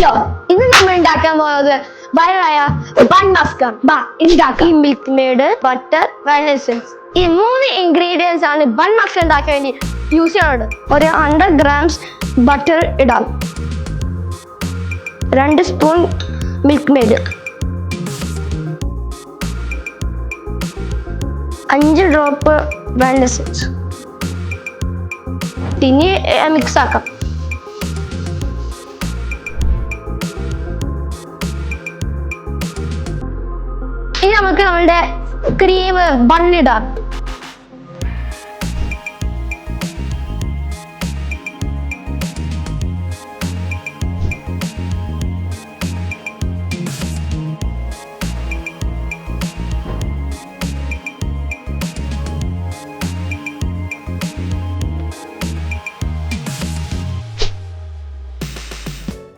Hello, ഇന്ന് നമ്മൾ ഉണ്ടാക്കാൻ പോകുന്നത് വയറായ ബൺ മസ്കാണ്. ഈ milk made, butter, vanilla essence ഈ 3 ഇൻഗ്രീഡിയൻസ് ആണ് ബൺ മസ്ക് ഉണ്ടാക്കാൻ വേണ്ടി യൂസ് ചെയ്യുന്നത്. ഒരു 100 grams ബട്ടർ ഇടാം, 2 spoon milk made, 5 drop vanilla essence. ഇനി മിക്സ് ആക്കാം. ഇനി നമുക്ക് നമ്മളുടെ ക്രീം ബണ്ണിടാം.